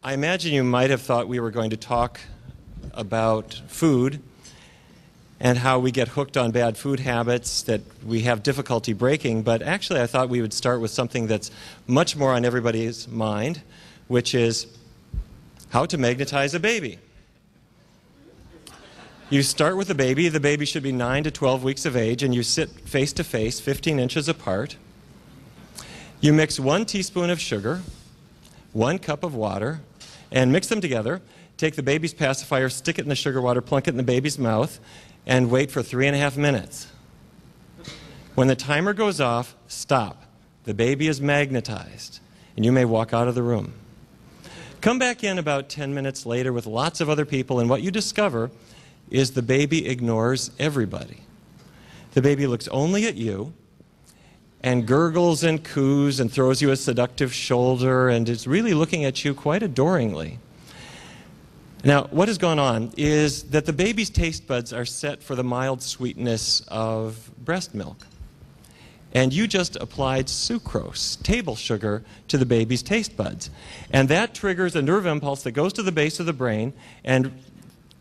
I imagine you might have thought we were going to talk about food and how we get hooked on bad food habits that we have difficulty breaking, but actually I thought we would start with something that's much more on everybody's mind, which is how to magnetize a baby. You start with a baby. The baby should be 9 to 12 weeks of age, and you sit face to face, 15 inches apart. You mix 1 teaspoon of sugar, 1 cup of water, and mix them together. Take the baby's pacifier, stick it in the sugar water, plunk it in the baby's mouth, and wait for 3.5 minutes. When the timer goes off, stop. The baby is magnetized, and you may walk out of the room. Come back in about 10 minutes later with lots of other people, and what you discover is the baby ignores everybody. The baby looks only at you and gurgles and coos and throws you a seductive shoulder and is really looking at you quite adoringly. Now, what has gone on is that the baby's taste buds are set for the mild sweetness of breast milk. And you just applied sucrose, table sugar, to the baby's taste buds. And that triggers a nerve impulse that goes to the base of the brain, and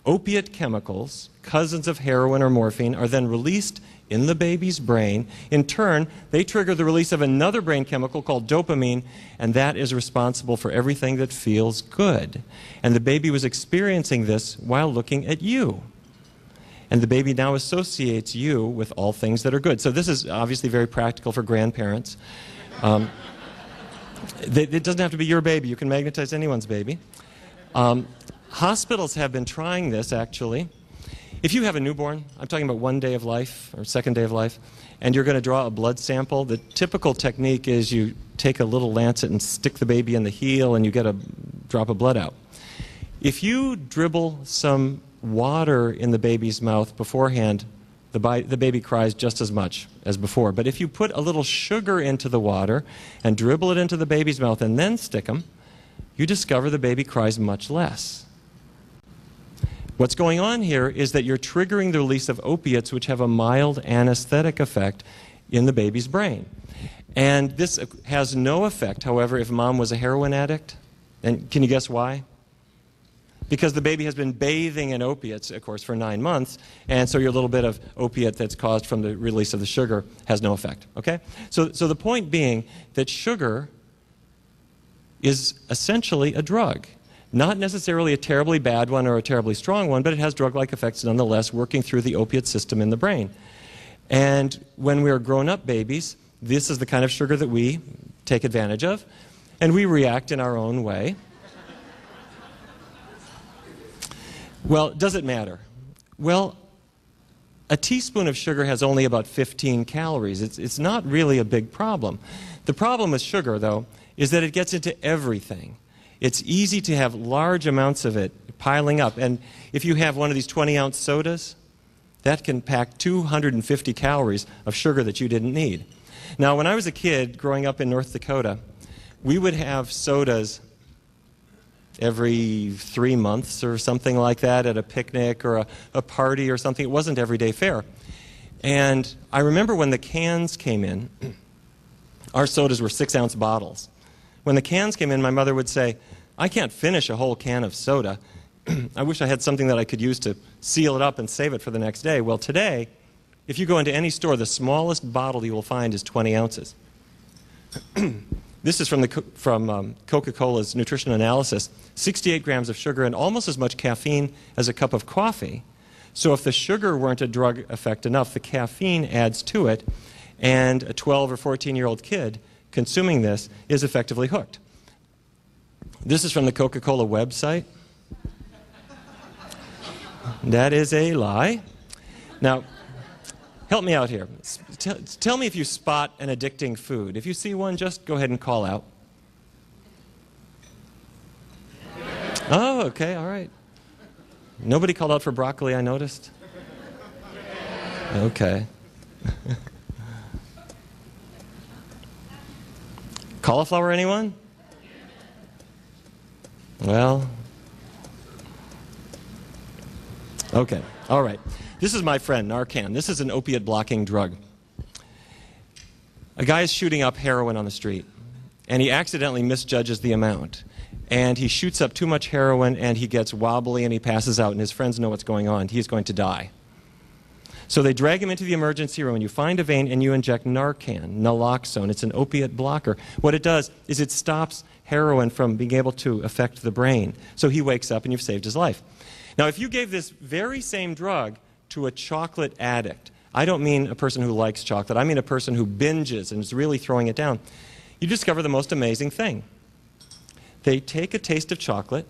opiate chemicals, cousins of heroin or morphine, are then released in the baby's brain. In turn, they trigger the release of another brain chemical called dopamine, and that is responsible for everything that feels good. And the baby was experiencing this while looking at you. And the baby now associates you with all things that are good. So this is obviously very practical for grandparents. It doesn't have to be your baby. You can magnetize anyone's baby. Hospitals have been trying this, actually. If you have a newborn, I'm talking about 1 day of life or 2nd day of life, and you're going to draw a blood sample, the typical technique is you take a little lancet and stick the baby in the heel and you get a drop of blood out. If you dribble some water in the baby's mouth beforehand, the baby cries just as much as before. But if you put a little sugar into the water and dribble it into the baby's mouth and then stick them, you discover the baby cries much less. What's going on here is that you're triggering the release of opiates, which have a mild anesthetic effect in the baby's brain. And this has no effect, however, if mom was a heroin addict. And can you guess why? Because the baby has been bathing in opiates, of course, for 9 months, and so your little bit of opiate that's caused from the release of the sugar has no effect. Okay? So the point being that sugar is essentially a drug. Not necessarily a terribly bad one or a terribly strong one, but it has drug-like effects nonetheless, working through the opiate system in the brain. And when we're grown-up babies, this is the kind of sugar that we take advantage of, and we react in our own way. Well, does it matter? Well, a teaspoon of sugar has only about 15 calories. It's not really a big problem. The problem with sugar, though, is that it gets into everything. It's easy to have large amounts of it piling up. And if you have one of these 20-ounce sodas, that can pack 250 calories of sugar that you didn't need. Now, when I was a kid growing up in North Dakota, we would have sodas every 3 months or something like that at a picnic or a party or something. It wasn't everyday fare. And I remember when the cans came in, our sodas were 6-ounce bottles. When the cans came in, my mother would say, "I can't finish a whole can of soda. I wish I had something that I could use to seal it up and save it for the next day." Well, today, if you go into any store, the smallest bottle you will find is 20 ounces. This is from Coca-Cola's nutrition analysis. 68 grams of sugar and almost as much caffeine as a cup of coffee. So if the sugar weren't a drug effect enough, the caffeine adds to it, and a 12 or 14-year-old kid consuming this is effectively hooked. This is from the Coca-Cola website. That is a lie. Now, help me out here. Tell me if you spot an addicting food. If you see one, just go ahead and call out. Oh, okay, all right. Nobody called out for broccoli, I noticed. Okay. Cauliflower, anyone? Well, okay, all right. This is my friend, Narcan. This is an opiate-blocking drug. A guy is shooting up heroin on the street, and he accidentally misjudges the amount. and he shoots up too much heroin, and he gets wobbly, and he passes out, and his friends know what's going on. He's going to die. So they drag him into the emergency room, and you find a vein, and you inject Narcan, naloxone. It's an opiate blocker. What it does is it stops heroin from being able to affect the brain. So he wakes up, and you've saved his life. Now, if you gave this very same drug to a chocolate addict, I don't mean a person who likes chocolate, I mean a person who binges and is really throwing it down, you discover the most amazing thing. They take a taste of chocolate,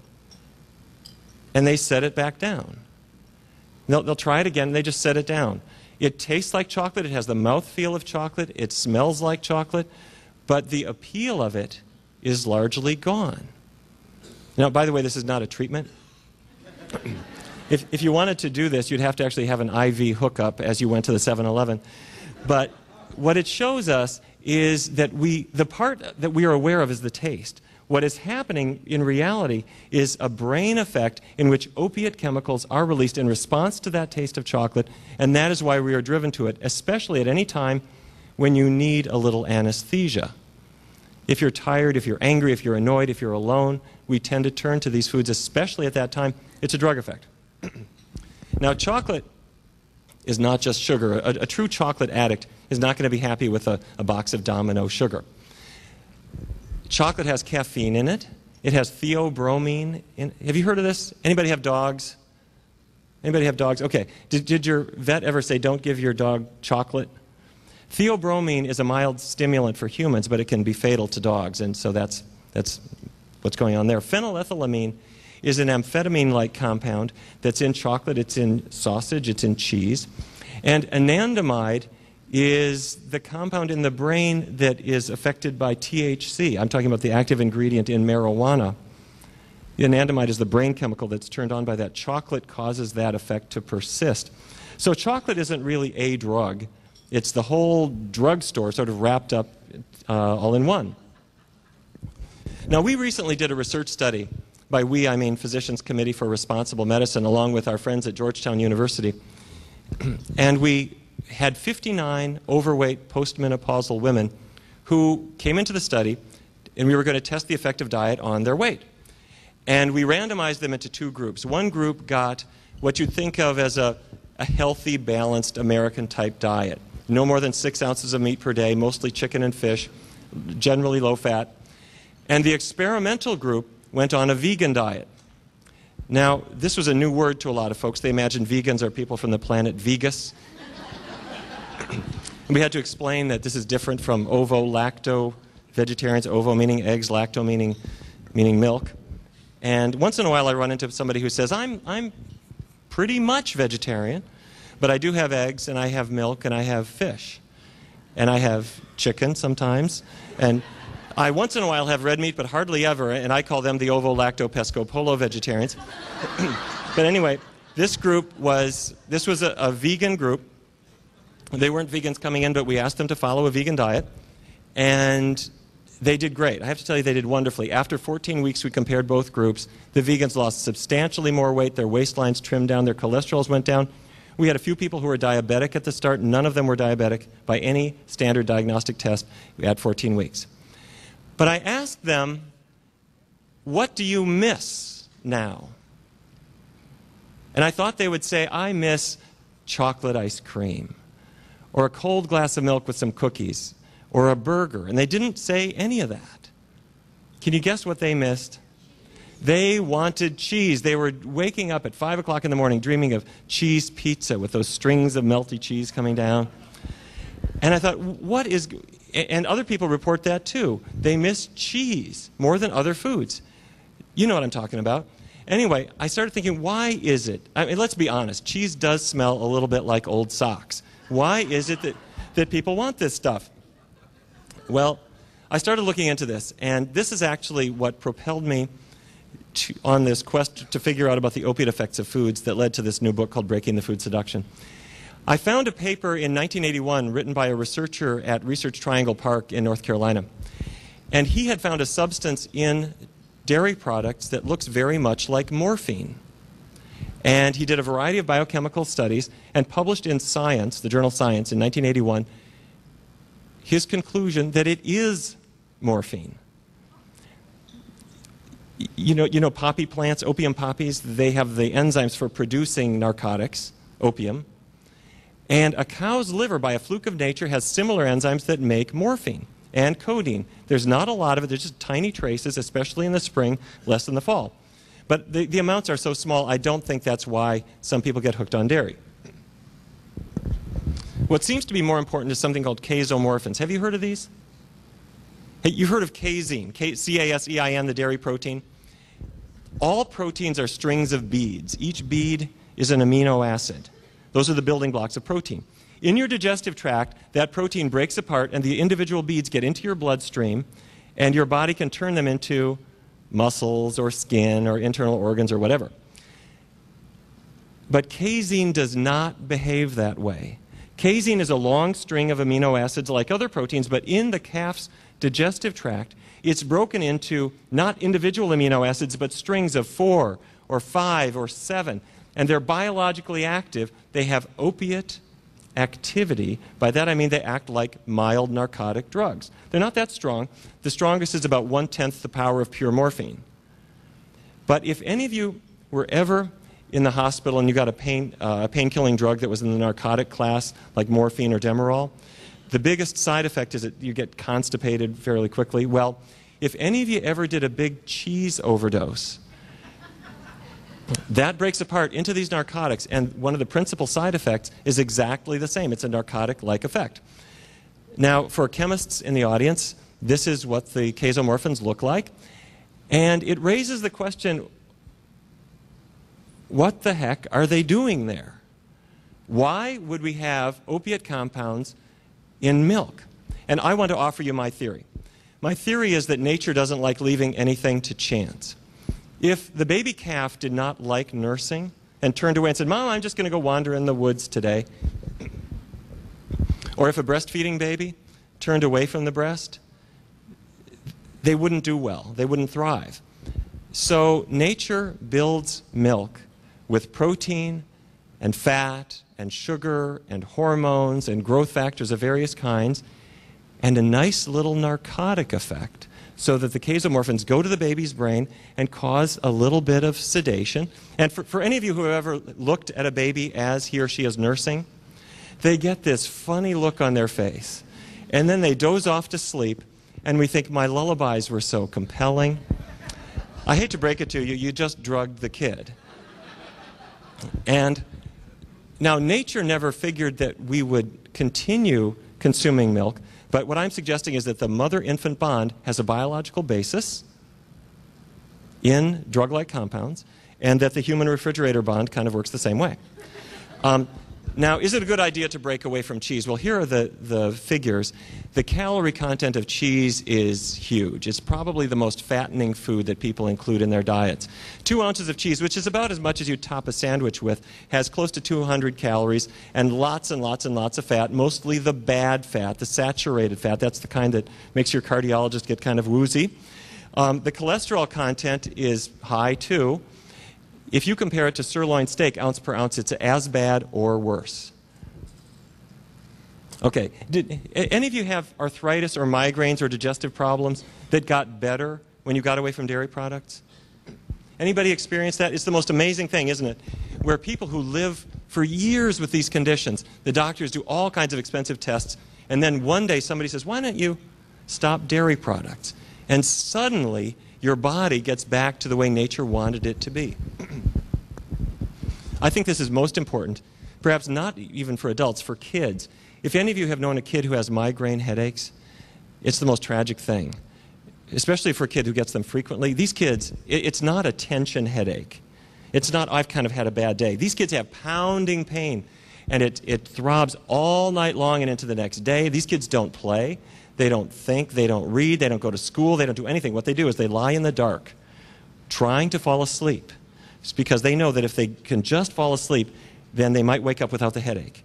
and they set it back down. They'll try it again, and they just set it down. It tastes like chocolate, it has the mouthfeel of chocolate, it smells like chocolate, but the appeal of it is largely gone. Now, by the way, this is not a treatment. If you wanted to do this, you'd have to actually have an IV hookup as you went to the 7-Eleven. But what it shows us is that the part that we are aware of is the taste. What is happening in reality is a brain effect in which opiate chemicals are released in response to that taste of chocolate, and that is why we are driven to it, especially at any time when you need a little anesthesia. If you're tired, if you're angry, if you're annoyed, if you're alone, we tend to turn to these foods, especially at that time. It's a drug effect. Now, chocolate is not just sugar. A true chocolate addict is not going to be happy with a box of Domino sugar. Chocolate has caffeine in it. It has theobromine in it. Have you heard of this? Anybody have dogs? Anybody have dogs? Okay. Did your vet ever say, don't give your dog chocolate? Theobromine is a mild stimulant for humans, but it can be fatal to dogs, and so that's what's going on there. Phenylethylamine is an amphetamine-like compound that's in chocolate, it's in sausage, it's in cheese. And anandamide is the compound in the brain that is affected by THC. I'm talking about the active ingredient in marijuana. The anandamide is the brain chemical that's turned on by that. Chocolate causes that effect to persist. So chocolate isn't really a drug. It's the whole drugstore sort of wrapped up all in one. Now, we recently did a research study. By we, I mean Physicians Committee for Responsible Medicine, along with our friends at Georgetown University. And we had 59 overweight postmenopausal women who came into the study, and we were going to test the effect of diet on their weight. And we randomized them into two groups. One group got what you'd think of as a healthy, balanced American-type diet. No more than 6 ounces of meat per day, mostly chicken and fish, generally low fat. And the experimental group went on a vegan diet. Now, this was a new word to a lot of folks. They imagine vegans are people from the planet Vegas. We had to explain that this is different from ovo-lacto vegetarians, ovo meaning eggs, lacto meaning milk. And once in a while I run into somebody who says, I'm pretty much vegetarian, but I do have eggs, and I have milk, and I have fish. And I have chicken sometimes. And I once in a while have red meat, but hardly ever, and I call them the ovo-lacto-pesco-polo vegetarians. But anyway, this was a vegan group. They weren't vegans coming in, but we asked them to follow a vegan diet, and they did great. I have to tell you, they did wonderfully. After 14 weeks, we compared both groups. The vegans lost substantially more weight. Their waistlines trimmed down. Their cholesterols went down. We had a few people who were diabetic at the start. None of them were diabetic by any standard diagnostic test at 14 weeks. But I asked them, what do you miss now? And I thought they would say, I miss chocolate ice cream, or a cold glass of milk with some cookies, or a burger. And they didn't say any of that. Can you guess what they missed? They wanted cheese. They were waking up at 5 o'clock in the morning dreaming of cheese pizza with those strings of melty cheese coming down. And I thought, what is... And other people report that too. They miss cheese more than other foods. You know what I'm talking about. Anyway, I started thinking, why is it? I mean, let's be honest. Cheese does smell a little bit like old socks. Why is it that people want this stuff? Well, I started looking into this, and this is actually what propelled me on this quest to figure out about the opiate effects of foods that led to this new book called Breaking the Food Seduction. I found a paper in 1981 written by a researcher at Research Triangle Park in North Carolina. And he had found a substance in dairy products that looks very much like morphine. And he did a variety of biochemical studies and published in Science, the journal Science, in 1981, his conclusion that it is morphine. You know poppy plants, opium poppies, they have the enzymes for producing narcotics, opium. And a cow's liver, by a fluke of nature, has similar enzymes that make morphine and codeine. There's not a lot of it. There's just tiny traces, especially in the spring, less in the fall. But the amounts are so small, I don't think that's why some people get hooked on dairy. What seems to be more important is something called casomorphins. Have you heard of these? Hey, you've heard of casein, C-A-S-E-I-N, the dairy protein? All proteins are strings of beads. Each bead is an amino acid. Those are the building blocks of protein. In your digestive tract, that protein breaks apart and the individual beads get into your bloodstream, and your body can turn them into muscles or skin or internal organs or whatever. But casein does not behave that way. Casein is a long string of amino acids like other proteins, but in the calf's digestive tract, it's broken into not individual amino acids, but strings of 4 or 5 or 7. And they're biologically active. They have opiate activity. By that I mean they act like mild narcotic drugs. They're not that strong. The strongest is about 1/10 the power of pure morphine. But if any of you were ever in the hospital and you got a pain-killing drug that was in the narcotic class, like morphine or Demerol, the biggest side effect is that you get constipated fairly quickly. Well, if any of you ever did a big cheese overdose, that breaks apart into these narcotics, and one of the principal side effects is exactly the same. It's a narcotic-like effect. Now, for chemists in the audience, this is what the casomorphins look like, and it raises the question, what the heck are they doing there? Why would we have opiate compounds in milk? And I want to offer you my theory. My theory is that nature doesn't like leaving anything to chance. If the baby calf did not like nursing and turned away and said, "Mom, I'm just going to go wander in the woods today," or if a breastfeeding baby turned away from the breast, they wouldn't do well. They wouldn't thrive. So nature builds milk with protein and fat and sugar and hormones and growth factors of various kinds and a nice little narcotic effect, so that the casomorphins go to the baby's brain and cause a little bit of sedation. And for any of you who have ever looked at a baby as he or she is nursing, they get this funny look on their face. And then they doze off to sleep, and we think, my lullabies were so compelling. I hate to break it to you, you just drugged the kid. And now nature never figured that we would continue consuming milk. But what I'm suggesting is that the mother-infant bond has a biological basis in drug-like compounds, and that the human refrigerator bond kind of works the same way. Now, is it a good idea to break away from cheese? Well, here are the figures. The calorie content of cheese is huge. It's probably the most fattening food that people include in their diets. 2 ounces of cheese, which is about as much as you top a sandwich with, has close to 200 calories and lots and lots and lots of fat, mostly the bad fat, the saturated fat. That's the kind that makes your cardiologist get kind of woozy. The cholesterol content is high, too. If you compare it to sirloin steak, ounce per ounce, it's as bad or worse. Okay, did any of you have arthritis or migraines or digestive problems that got better when you got away from dairy products? Anybody experience that? It's the most amazing thing, isn't it? Where people who live for years with these conditions, the doctors do all kinds of expensive tests, and then one day somebody says, "Why don't you stop dairy products?" And suddenly, your body gets back to the way nature wanted it to be. I think this is most important, perhaps not even for adults, for kids. If any of you have known a kid who has migraine headaches, it's the most tragic thing, especially for a kid who gets them frequently. These kids, it's not a tension headache. It's not, "I've kind of had a bad day." These kids have pounding pain, and it throbs all night long and into the next day. These kids don't play. They don't think, they don't read, they don't go to school, they don't do anything. What they do is they lie in the dark, trying to fall asleep. It's because they know that if they can just fall asleep, then they might wake up without the headache.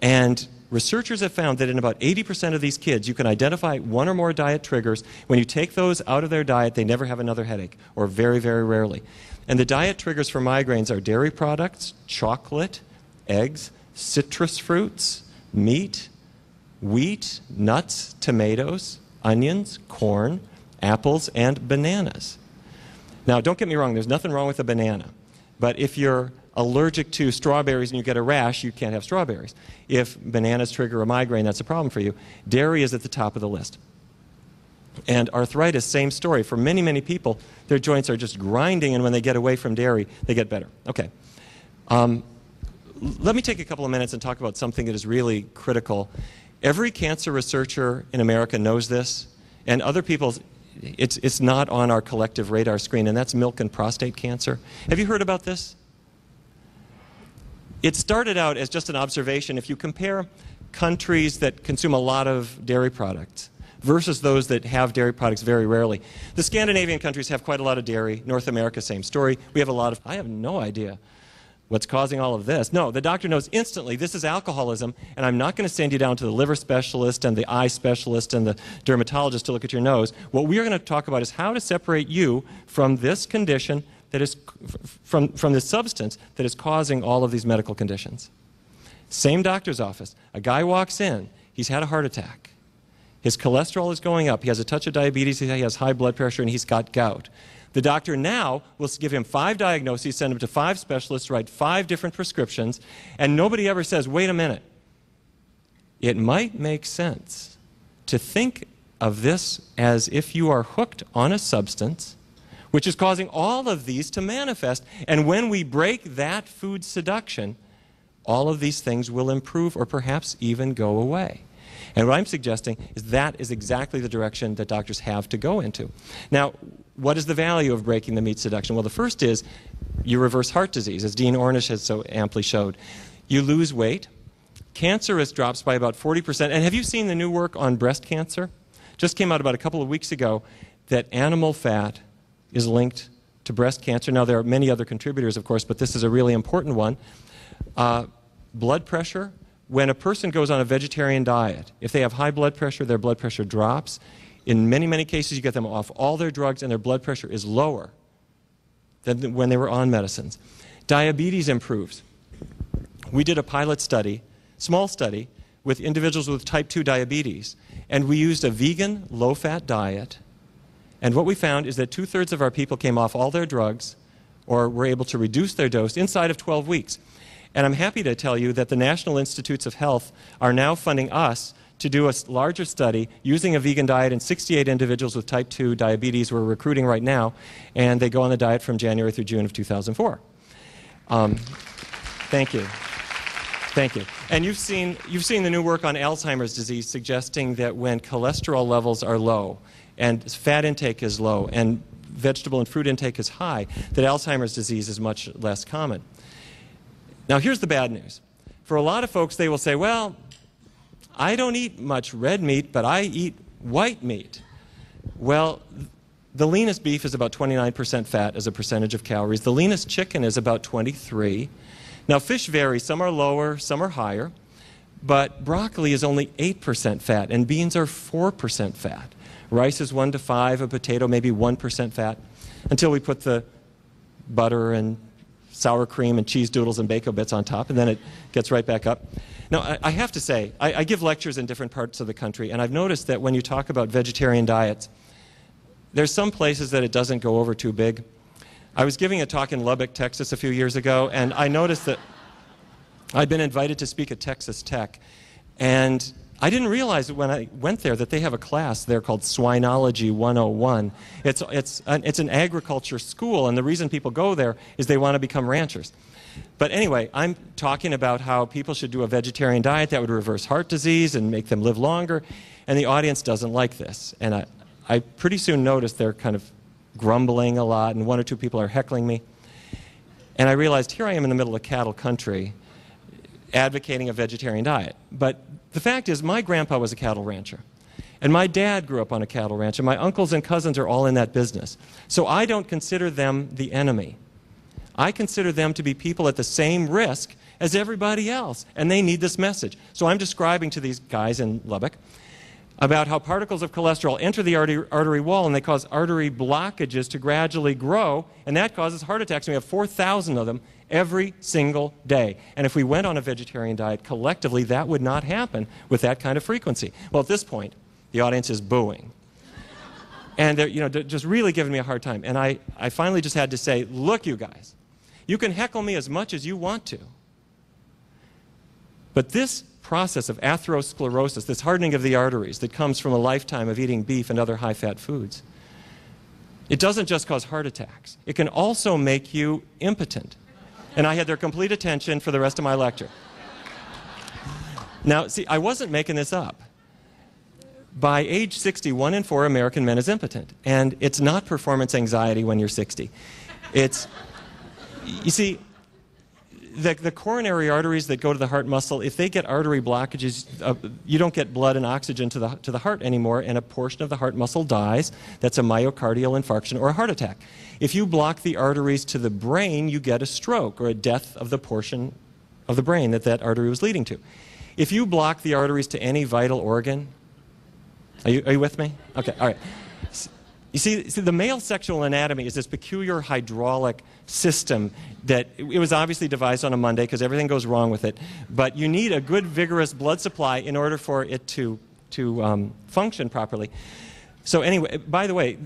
And researchers have found that in about 80% of these kids, you can identify 1 or more diet triggers. When you take those out of their diet, they never have another headache, or very, very rarely. And the diet triggers for migraines are dairy products, chocolate, eggs, citrus fruits, meat, wheat, nuts, tomatoes, onions, corn, apples, and bananas. Now, don't get me wrong, there's nothing wrong with a banana. But if you're allergic to strawberries and you get a rash, you can't have strawberries. If bananas trigger a migraine, that's a problem for you. Dairy is at the top of the list. And arthritis, same story. For many, many people, their joints are just grinding, and when they get away from dairy, they get better. Okay. Let me take a couple of minutes and talk about something that is really critical. Every cancer researcher in America knows this, and other people, it's not on our collective radar screen, and that's milk and prostate cancer. Have you heard about this? It started out as just an observation. If you compare countries that consume a lot of dairy products versus those that have dairy products very rarely, the Scandinavian countries have quite a lot of dairy. North America, same story. We have a lot of, I have no idea what's causing all of this. No, the doctor knows instantly this is alcoholism, and I'm not going to send you down to the liver specialist and the eye specialist and the dermatologist to look at your nose. What we are going to talk about is how to separate you from this condition that is, from this substance that is causing all of these medical conditions. Same doctor's office. A guy walks in. He's had a heart attack. His cholesterol is going up. He has a touch of diabetes. He has high blood pressure, and he's got gout. The doctor now will give him 5 diagnoses, send him to 5 specialists, write 5 different prescriptions, and nobody ever says, wait a minute. It might make sense to think of this as if you are hooked on a substance which is causing all of these to manifest. And when we break that food seduction, all of these things will improve or perhaps even go away. And what I'm suggesting is that is exactly the direction that doctors have to go into. Now, what is the value of breaking the meat seduction? Well, the first is you reverse heart disease, as Dean Ornish has so amply showed. You lose weight. Cancer risk drops by about 40%. And have you seen the new work on breast cancer? Just came out about a couple of weeks ago that animal fat is linked to breast cancer. Now, there are many other contributors, of course, but this is a really important one. Blood pressure. When a person goes on a vegetarian diet, if they have high blood pressure, their blood pressure drops. In many, many cases, you get them off all their drugs, and their blood pressure is lower than when they were on medicines. Diabetes improves. We did a pilot study, small study, with individuals with type 2 diabetes, and we used a vegan, low-fat diet. And what we found is that 2/3 of our people came off all their drugs or were able to reduce their dose inside of 12 weeks. And I'm happy to tell you that the National Institutes of Health are now funding us to do a larger study using a vegan diet in 68 individuals with type 2 diabetes. We're recruiting right now, and they go on the diet from January through June of 2004. Thank you. Thank you. And you've seen the new work on Alzheimer's disease suggesting that when cholesterol levels are low and fat intake is low and vegetable and fruit intake is high, that Alzheimer's disease is much less common. Now, here's the bad news. For a lot of folks, they will say, well, I don't eat much red meat, but I eat white meat. Well, the leanest beef is about 29% fat as a percentage of calories. The leanest chicken is about 23%. Now, fish vary. Some are lower, some are higher. But broccoli is only 8% fat, and beans are 4% fat. Rice is 1 to 5, a potato maybe 1% fat, until we put the butter and sour cream and cheese doodles and bacon bits on top, and then it gets right back up. Now, I have to say, I give lectures in different parts of the country, and I've noticed that when you talk about vegetarian diets, there's some places that it doesn't go over too big. I was giving a talk in Lubbock, Texas a few years ago, and I noticed that I'd been invited to speak at Texas Tech, and I didn't realize when I went there that they have a class there called Swinology 101. It's an agriculture school, and the reason people go there is they want to become ranchers. But anyway, I'm talking about how people should do a vegetarian diet that would reverse heart disease and make them live longer, and the audience doesn't like this. And I pretty soon noticed they're kind of grumbling a lot, and 1 or 2 people are heckling me. And I realized here I am in the middle of cattle country advocating a vegetarian diet. But the fact is, my grandpa was a cattle rancher, and my dad grew up on a cattle ranch, and my uncles and cousins are all in that business. So I don't consider them the enemy. I consider them to be people at the same risk as everybody else, and they need this message. So I'm describing to these guys in Lubbock about how particles of cholesterol enter the artery wall, and they cause artery blockages to gradually grow, and that causes heart attacks, and we have 4,000 of them every single day. And if we went on a vegetarian diet collectively, that would not happen with that kind of frequency. Well, at this point, the audience is booing. And they're, you know, just really giving me a hard time. And I finally just had to say, look, you guys, you can heckle me as much as you want to. But this process of atherosclerosis, this hardening of the arteries that comes from a lifetime of eating beef and other high-fat foods, it doesn't just cause heart attacks. It can also make you impotent. And I had their complete attention for the rest of my lecture. Now, see, I wasn't making this up. By age 60, 1 in 4 American men is impotent. And it's not performance anxiety when you're 60. It's, you see, the coronary arteries that go to the heart muscle, if they get artery blockages, you don't get blood and oxygen to the heart anymore, and a portion of the heart muscle dies. That's a myocardial infarction or a heart attack. If you block the arteries to the brain, you get a stroke or a death of the portion of the brain that artery was leading to. If you block the arteries to any vital organ, are you with me? Okay, all right. You see, the male sexual anatomy is this peculiar hydraulic system that it was obviously devised on a Monday because everything goes wrong with it. But you need a good, vigorous blood supply in order for it to function properly. So anyway, by the way,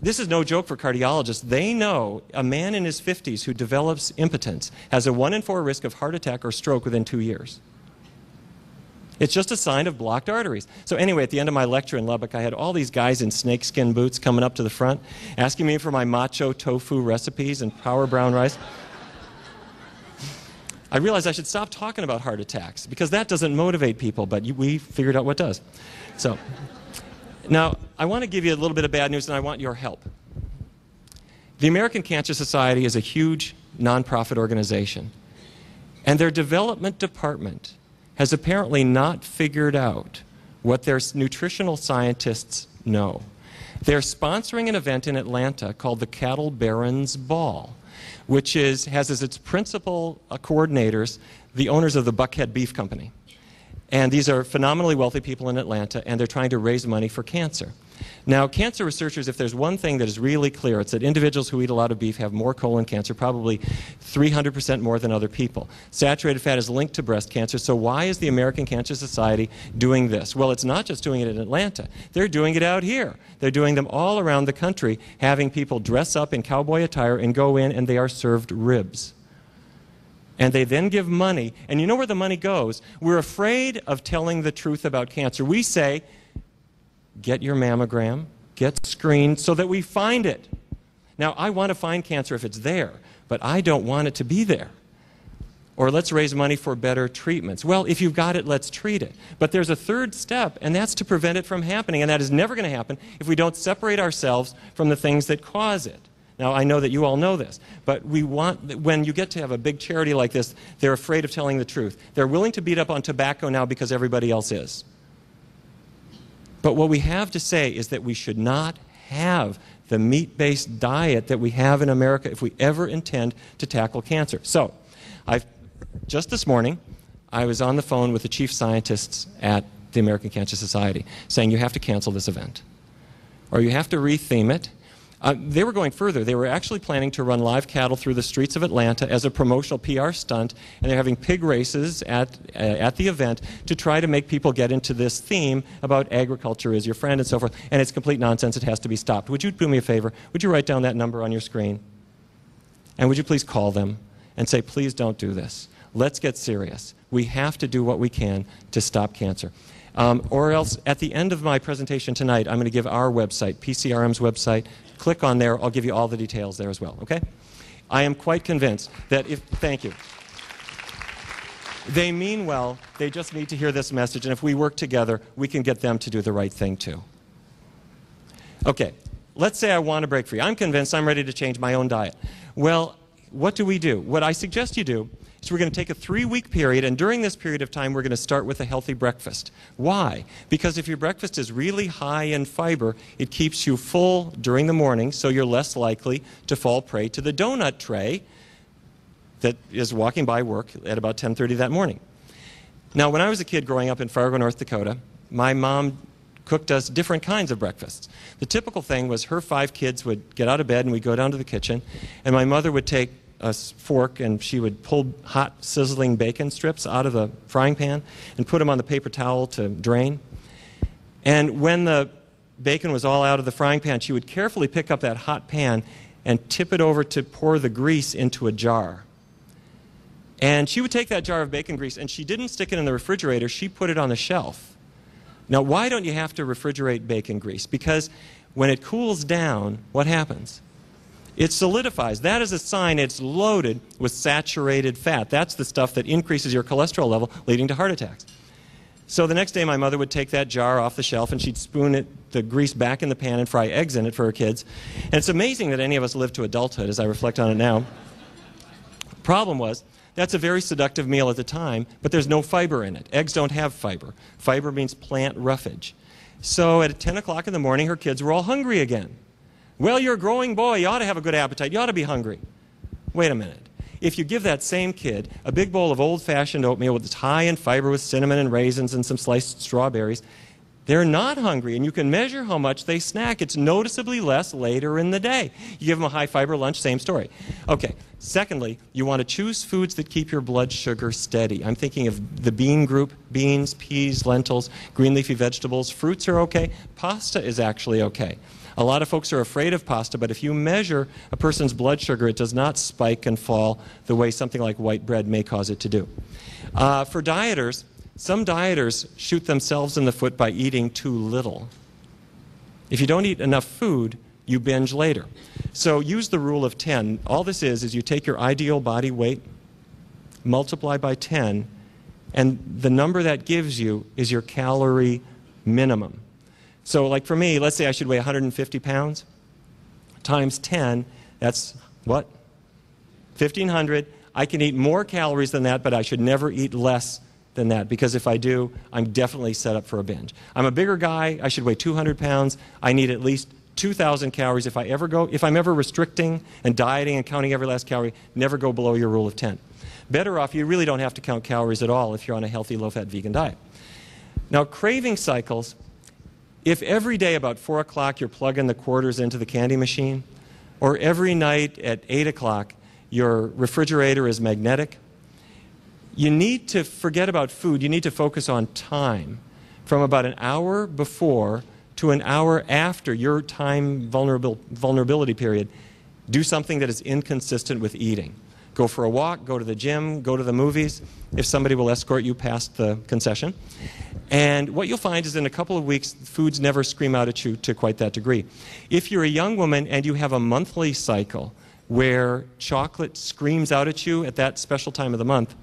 this is no joke for cardiologists. They know a man in his 50s who develops impotence has a 1 in 4 risk of heart attack or stroke within 2 years. It's just a sign of blocked arteries. So anyway, at the end of my lecture in Lubbock, I had all these guys in snakeskin boots coming up to the front, asking me for my macho tofu recipes and power brown rice. I realized I should stop talking about heart attacks because that doesn't motivate people, but we figured out what does. So now, I want to give you a little bit of bad news, and I want your help. The American Cancer Society is a huge nonprofit organization, and their development department has apparently not figured out what their nutritional scientists know. They're sponsoring an event in Atlanta called the Cattle Barons Ball, which has as its principal coordinators the owners of the Buckhead Beef Company. And these are phenomenally wealthy people in Atlanta, and they're trying to raise money for cancer. Now, cancer researchers, if there's one thing that is really clear, it's that individuals who eat a lot of beef have more colon cancer, probably 300% more than other people. Saturated fat is linked to breast cancer, so why is the American Cancer Society doing this? Well, it's not just doing it in Atlanta. They're doing it out here. They're doing them all around the country, having people dress up in cowboy attire and go in, and they are served ribs. And they then give money, and you know where the money goes? We're afraid of telling the truth about cancer. We say, get your mammogram, get screened so that we find it. Now, I want to find cancer if it's there, but I don't want it to be there. Or let's raise money for better treatments. Well, if you've got it, let's treat it. But there's a third step, and that's to prevent it from happening, and that is never going to happen if we don't separate ourselves from the things that cause it. Now, I know that you all know this, but we want, when you get to have a big charity like this, they're afraid of telling the truth. They're willing to beat up on tobacco now because everybody else is. But what we have to say is that we should not have the meat-based diet that we have in America if we ever intend to tackle cancer. So, just this morning, I was on the phone with the chief scientists at the American Cancer Society saying you have to cancel this event, or you have to retheme it. They were going further. They were actually planning to run live cattle through the streets of Atlanta as a promotional PR stunt, and they're having pig races at the event to try to make people get into this theme about agriculture is your friend and so forth, and it's complete nonsense. It has to be stopped. Would you do me a favor? Would you write down that number on your screen? And would you please call them and say, please don't do this. Let's get serious. We have to do what we can to stop cancer. Or else, at the end of my presentation tonight, I'm going to give our website, PCRM's website. Click on there. I'll give you all the details there as well, okay? I am quite convinced that if, thank you. They mean well. They just need to hear this message, and if we work together, we can get them to do the right thing too. Okay, let's say I want to break free. I'm convinced I'm ready to change my own diet. Well, what do we do? What I suggest you do is we're going to take a 3-week period, and during this period of time, we're going to start with a healthy breakfast. Why? Because if your breakfast is really high in fiber, it keeps you full during the morning, so you're less likely to fall prey to the donut tray that is walking by work at about 10:30 that morning. Now, when I was a kid growing up in Fargo, North Dakota, my mom cooked us different kinds of breakfasts. The typical thing was her 5 kids would get out of bed and we'd go down to the kitchen, and my mother would take a fork and she would pull hot sizzling bacon strips out of the frying pan and put them on the paper towel to drain. And when the bacon was all out of the frying pan, she would carefully pick up that hot pan and tip it over to pour the grease into a jar. And she would take that jar of bacon grease, and she didn't stick it in the refrigerator, she put it on the shelf. Now, why don't you have to refrigerate bacon grease? Because when it cools down, what happens? It solidifies. That is a sign it's loaded with saturated fat. That's the stuff that increases your cholesterol level, leading to heart attacks. So the next day, my mother would take that jar off the shelf, and she'd spoon the grease back in the pan and fry eggs in it for her kids. And it's amazing that any of us live to adulthood, as I reflect on it now. Problem was, that's a very seductive meal at the time, but there's no fiber in it. Eggs don't have fiber. Fiber means plant roughage. So at 10 o'clock in the morning, her kids were all hungry again. Well, you're a growing boy. You ought to have a good appetite. You ought to be hungry. Wait a minute. If you give that same kid a big bowl of old-fashioned oatmeal that's high in fiber with cinnamon and raisins and some sliced strawberries, they're not hungry, and you can measure how much they snack. It's noticeably less later in the day. You give them a high-fiber lunch, same story. Okay. Secondly, you want to choose foods that keep your blood sugar steady. I'm thinking of the bean group: beans, peas, lentils, green leafy vegetables. Fruits are okay. Pasta is actually okay. A lot of folks are afraid of pasta, but if you measure a person's blood sugar, it does not spike and fall the way something like white bread may cause it to do. For dieters, some dieters shoot themselves in the foot by eating too little. If you don't eat enough food, you binge later. So use the rule of 10. All this is you take your ideal body weight, multiply by 10, and the number that gives you is your calorie minimum. So like for me, let's say I should weigh 150 pounds times 10, that's what? 1,500. I can eat more calories than that, but I should never eat less than that, because if I do, I'm definitely set up for a binge. I'm a bigger guy. I should weigh 200 pounds. I need at least 2,000 calories if I'm ever restricting and dieting and counting every last calorie. Never go below your rule of 10. Better off, you really don't have to count calories at all if you're on a healthy, low-fat vegan diet. Now, craving cycles, if every day about 4 o'clock you're plugging the quarters into the candy machine, or every night at 8 o'clock your refrigerator is magnetic, you need to forget about food. You need to focus on time. From about an hour before to an hour after your time vulnerability period, do something that is inconsistent with eating. Go for a walk, go to the gym, go to the movies, if somebody will escort you past the concession. And what you'll find is in a couple of weeks, foods never scream out at you to quite that degree. If you're a young woman and you have a monthly cycle where chocolate screams out at you at that special time of the month,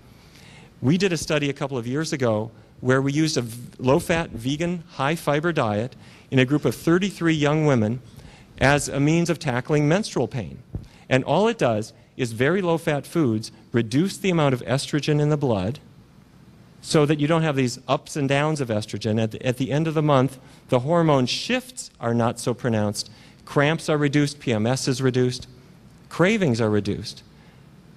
we did a study a couple of years ago where we used a low-fat, vegan, high-fiber diet in a group of 33 young women as a means of tackling menstrual pain. And all it does is very low-fat foods reduce the amount of estrogen in the blood so that you don't have these ups and downs of estrogen. At the end of the month, the hormone shifts are not so pronounced. Cramps are reduced, PMS is reduced, cravings are reduced,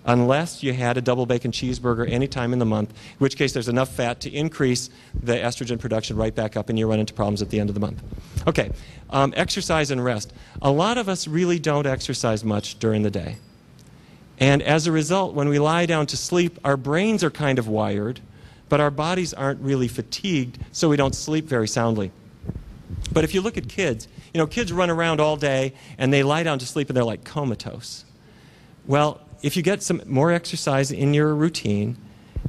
unless you had a double bacon cheeseburger any time in the month, in which case there's enough fat to increase the estrogen production right back up and you run into problems at the end of the month. Okay, exercise and rest. A lot of us really don't exercise much during the day. And as a result, when we lie down to sleep, our brains are kind of wired, but our bodies aren't really fatigued, so we don't sleep very soundly. But if you look at kids, you know, kids run around all day and they lie down to sleep and they're like comatose. Well, if you get some more exercise in your routine,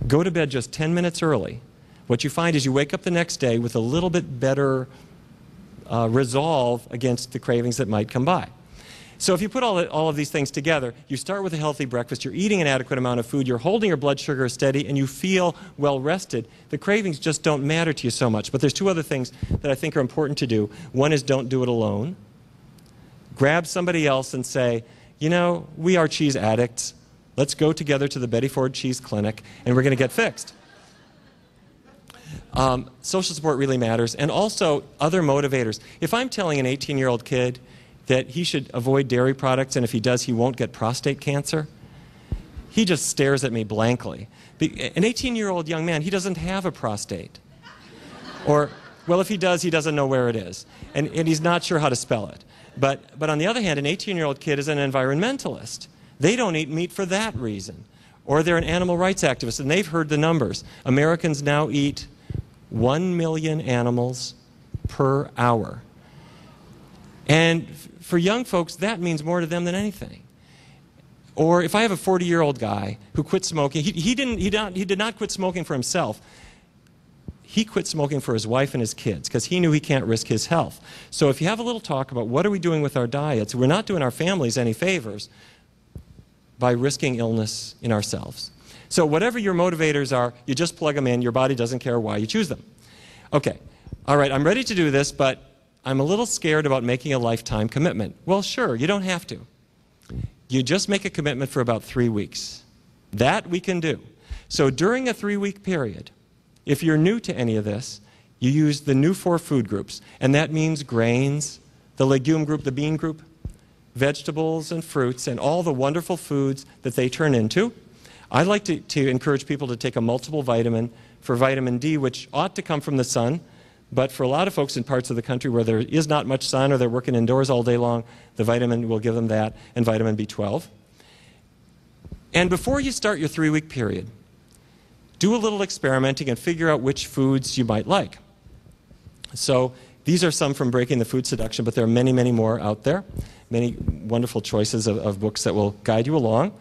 go to bed just 10 minutes early, what you find is you wake up the next day with a little bit better resolve against the cravings that might come by. So if you put all of these things together, you start with a healthy breakfast, you're eating an adequate amount of food, you're holding your blood sugar steady, and you feel well rested, the cravings just don't matter to you so much. But there's two other things that I think are important to do. One is don't do it alone. Grab somebody else and say, you know, we are cheese addicts. Let's go together to the Betty Ford Cheese Clinic, and we're going to get fixed. Social support really matters, and also other motivators. If I'm telling an 18-year-old kid that he should avoid dairy products, and if he does, he won't get prostate cancer, he just stares at me blankly. An 18-year-old young man, he doesn't have a prostate. Or, well, if he does, he doesn't know where it is, and he's not sure how to spell it. But on the other hand, an 18-year-old kid is an environmentalist. They don't eat meat for that reason. Or they're an animal rights activist, and they've heard the numbers. Americans now eat 1 million animals per hour. And for young folks, that means more to them than anything. Or if I have a 40-year-old guy who quit smoking, he did not quit smoking for himself. He quit smoking for his wife and his kids because he knew he can't risk his health. So if you have a little talk about what are we doing with our diets, we're not doing our families any favors by risking illness in ourselves. So whatever your motivators are, you just plug them in. Your body doesn't care why you choose them. Okay, all right, I'm ready to do this, but I'm a little scared about making a lifetime commitment. Well, sure, you don't have to. You just make a commitment for about 3 weeks. That we can do. So during a 3-week period, if you're new to any of this, you use the new 4 food groups, and that means grains, the legume group, the bean group, vegetables and fruits, and all the wonderful foods that they turn into. I like to encourage people to take a multiple vitamin for vitamin D, which ought to come from the sun, but for a lot of folks in parts of the country where there is not much sun or they're working indoors all day long, the vitamin will give them that, and vitamin B12. And before you start your 3-week period, do a little experimenting and figure out which foods you might like. So these are some from Breaking the Food Seduction, but there are many, many more out there. Many wonderful choices of books that will guide you along.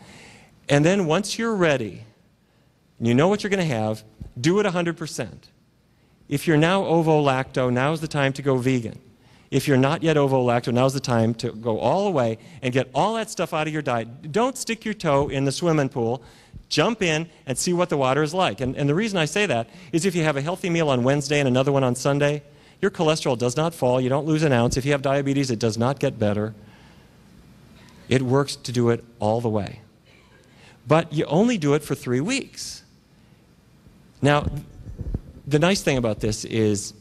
And then once you're ready, and you know what you're going to have, do it 100%. If you're now ovo-lacto, now's the time to go vegan. If you're not yet ovo-lacto, now's the time to go all the way and get all that stuff out of your diet. Don't stick your toe in the swimming pool. Jump in and see what the water is like. And the reason I say that is if you have a healthy meal on Wednesday and another one on Sunday, your cholesterol does not fall. You don't lose an ounce. If you have diabetes, it does not get better. It works to do it all the way. But you only do it for 3 weeks. Now, the nice thing about this is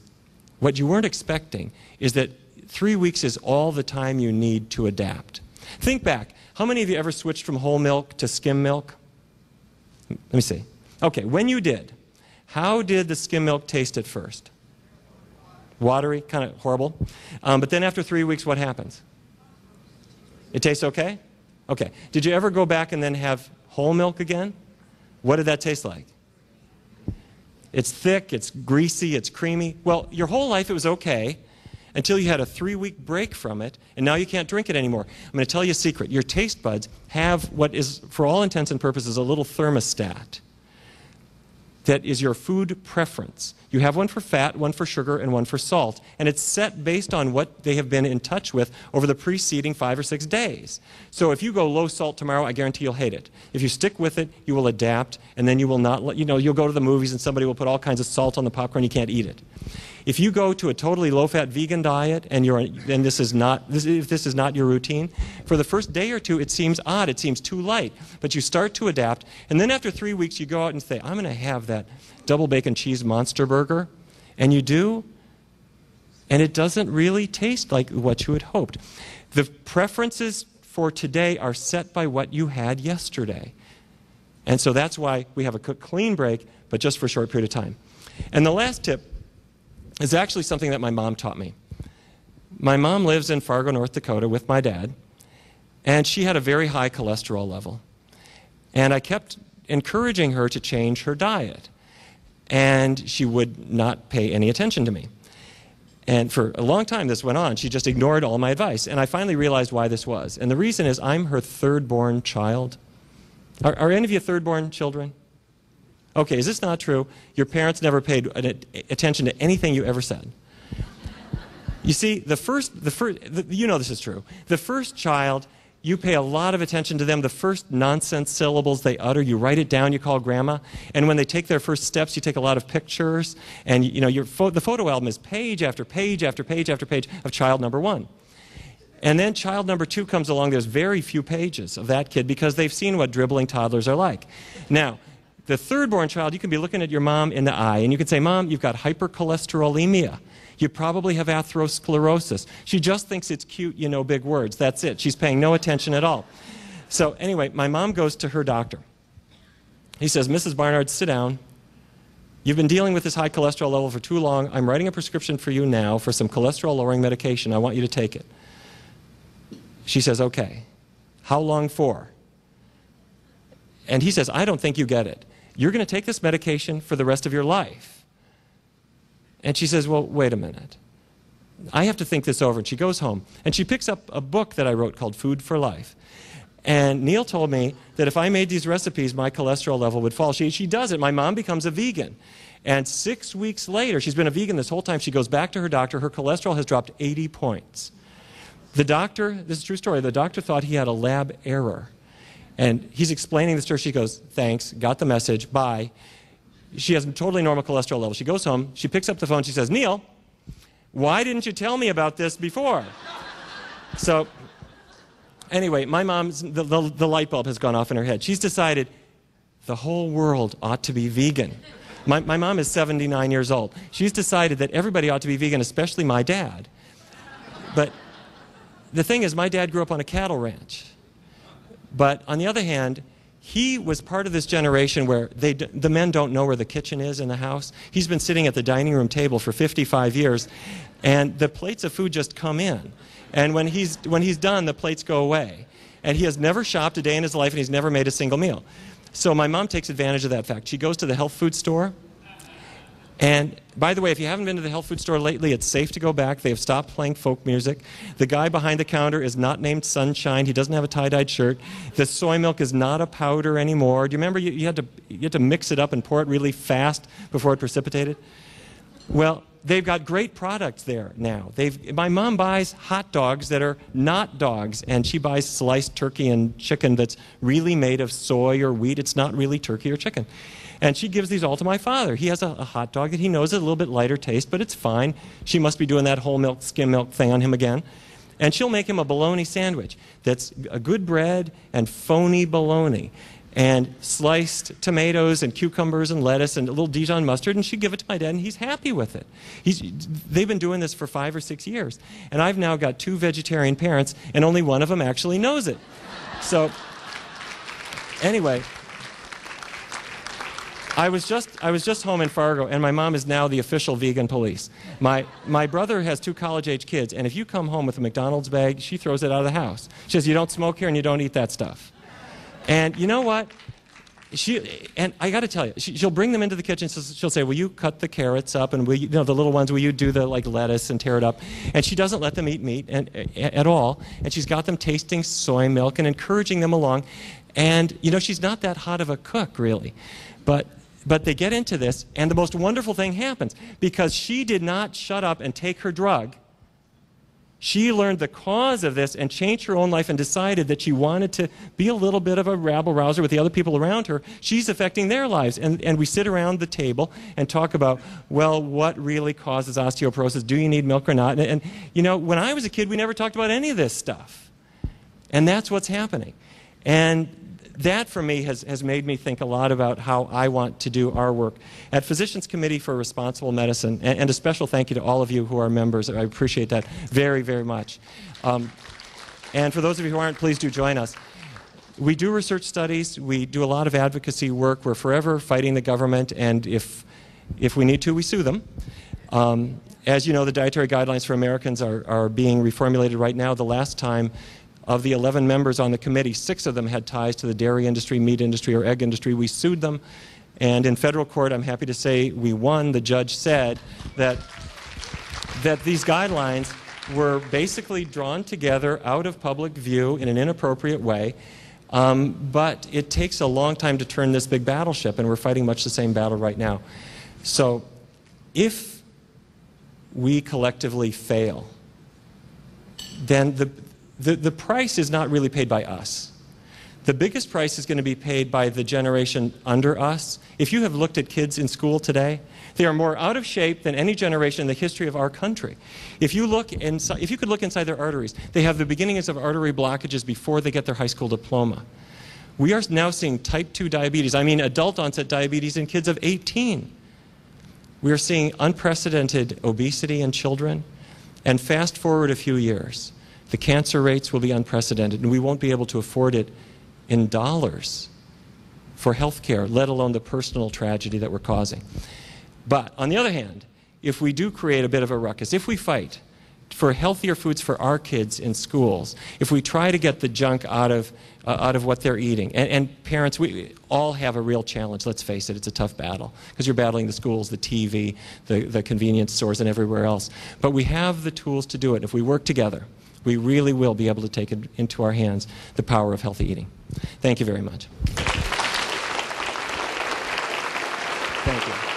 what you weren't expecting is that 3 weeks is all the time you need to adapt. Think back. How many of you ever switched from whole milk to skim milk? Let me see. Okay, when you did, how did the skim milk taste at first? Watery, kind of horrible. But then after 3 weeks, what happens? It tastes okay? Okay. Did you ever go back and then have whole milk again? What did that taste like? It's thick, it's greasy, it's creamy. Well, your whole life it was okay until you had a 3-week break from it, and now you can't drink it anymore. I'm going to tell you a secret. Your taste buds have what is, for all intents and purposes, a little thermostat that is your food preference. You have one for fat, one for sugar, and one for salt. And it's set based on what they have been in touch with over the preceding 5 or 6 days. So if you go low salt tomorrow, I guarantee you'll hate it. If you stick with it, you will adapt, and then you will not, you'll go to the movies and somebody will put all kinds of salt on the popcorn, you can't eat it. If you go to a totally low-fat vegan diet and if this is not your routine, for the first day or two it seems odd, it seems too light, but you start to adapt, and then after 3 weeks you go out and say, I'm going to have that double bacon cheese monster burger, and you do, and it doesn't really taste like what you had hoped. The preferences for today are set by what you had yesterday, and so that's why we have a clean break, but just for a short period of time. And the last tip is actually something that my mom taught me. My mom lives in Fargo, North Dakota with my dad, and she had a very high cholesterol level. And I kept encouraging her to change her diet, and she would not pay any attention to me. And for a long time this went on. She just ignored all my advice, and I finally realized why this was. And the reason is I'm her third-born child. Are any of you third-born children? Okay, is this not true? Your parents never paid attention to anything you ever said. You see, you know this is true. The first child, you pay a lot of attention to them. The first nonsense syllables they utter, you write it down, you call grandma. And when they take their first steps, you take a lot of pictures. And the photo album is page after page after page after page of child number 1. And then child number 2 comes along. There's very few pages of that kid because they've seen what dribbling toddlers are like. Now, the third-born child, you can be looking at your mom in the eye, and you can say, Mom, you've got hypercholesterolemia. You probably have atherosclerosis. She just thinks it's cute, you know, big words. That's it. She's paying no attention at all. So anyway, my mom goes to her doctor. He says, Mrs. Barnard, sit down. You've been dealing with this high cholesterol level for too long. I'm writing a prescription for you now for some cholesterol-lowering medication. I want you to take it. She says, okay. How long for? And he says, I don't think you get it. You're going to take this medication for the rest of your life. And she says, well, wait a minute. I have to think this over. And she goes home, and she picks up a book that I wrote called Food for Life. And Neil told me that if I made these recipes, my cholesterol level would fall. She does it. My mom becomes a vegan. And 6 weeks later, she's been a vegan this whole time, she goes back to her doctor. Her cholesterol has dropped 80 points. The doctor, this is a true story, the doctor thought he had a lab error. And he's explaining this to her. She goes, thanks, got the message, bye. She has a totally normal cholesterol level. She goes home, she picks up the phone, she says, Neil, why didn't you tell me about this before? So anyway, my mom's, the light bulb has gone off in her head. She's decided the whole world ought to be vegan. My mom is 79 years old. She's decided that everybody ought to be vegan, especially my dad. But the thing is, my dad grew up on a cattle ranch. But on the other hand, he was part of this generation where the men don't know where the kitchen is in the house. He's been sitting at the dining room table for 55 years, and the plates of food just come in. And when he's done, the plates go away. And he has never shopped a day in his life, and he's never made a single meal. So my mom takes advantage of that fact. She goes to the health food store. And by the way, if you haven't been to the health food store lately, it's safe to go back. They have stopped playing folk music. The guy behind the counter is not named Sunshine. He doesn't have a tie-dyed shirt. The soy milk is not a powder anymore. Do you remember you had to mix it up and pour it really fast before it precipitated? Well, they've got great products there now. My mom buys hot dogs that are not dogs, and she buys sliced turkey and chicken that's really made of soy or wheat. It's not really turkey or chicken. And she gives these all to my father. He has a hot dog that he knows is a little bit lighter taste, but it's fine. She must be doing that whole milk, skim milk thing on him again. And she'll make him a bologna sandwich that's a good bread and phony bologna, and sliced tomatoes and cucumbers and lettuce and a little Dijon mustard, and she'd give it to my dad, and he's happy with it. They've been doing this for 5 or 6 years. And I've now got 2 vegetarian parents, and only one of them actually knows it. So anyway, I was just home in Fargo, and my mom is now the official vegan police. My brother has 2 college-age kids, and if you come home with a McDonald's bag, she throws it out of the house. She says, you don't smoke here and you don't eat that stuff. And you know what? And I got to tell you, she'll bring them into the kitchen. She'll say, will you cut the carrots up? And will you, the little ones, will you do the lettuce and tear it up? And she doesn't let them eat meat at all. And she's got them tasting soy milk and encouraging them along. And, she's not that hot of a cook, really. But they get into this, and the most wonderful thing happens. Because she did not shut up and take her drug, she learned the cause of this and changed her own life and decided that she wanted to be a little bit of a rabble-rouser with the other people around her. She's affecting their lives. And we sit around the table and talk about, well, what really causes osteoporosis? Do you need milk or not? And when I was a kid, we never talked about any of this stuff. And that's what's happening. And that, for me, has made me think a lot about how I want to do our work. At Physicians Committee for Responsible Medicine, and a special thank you to all of you who are members. I appreciate that very, very much. And for those of you who aren't, please do join us. We do research studies. We do a lot of advocacy work. We're forever fighting the government, and if we need to, we sue them. As you know, the dietary guidelines for Americans are being reformulated right now. The last time, of the 11 members on the committee, 6 of them had ties to the dairy industry, meat industry, or egg industry. We sued them, and in federal court, I'm happy to say we won. The judge said that these guidelines were basically drawn together out of public view in an inappropriate way, but it takes a long time to turn this big battleship, and we're fighting much the same battle right now. So if we collectively fail, then the price is not really paid by us. The biggest price is going to be paid by the generation under us. If you have looked at kids in school today, they are more out of shape than any generation in the history of our country. If you could look inside their arteries, they have the beginnings of artery blockages before they get their high school diploma. We are now seeing type 2 diabetes, adult onset diabetes in kids of 18. We are seeing unprecedented obesity in children, and fast forward a few years, the cancer rates will be unprecedented, and we won't be able to afford it in dollars for health care, let alone the personal tragedy that we're causing. But on the other hand, if we do create a bit of a ruckus, if we fight for healthier foods for our kids in schools, if we try to get the junk out of what they're eating, and parents, we all have a real challenge, let's face it, it's a tough battle, because you're battling the schools, the TV, the convenience stores, and everywhere else. But we have the tools to do it. If we work together, we really will be able to take it into our hands, the power of healthy eating. Thank you very much. Thank you.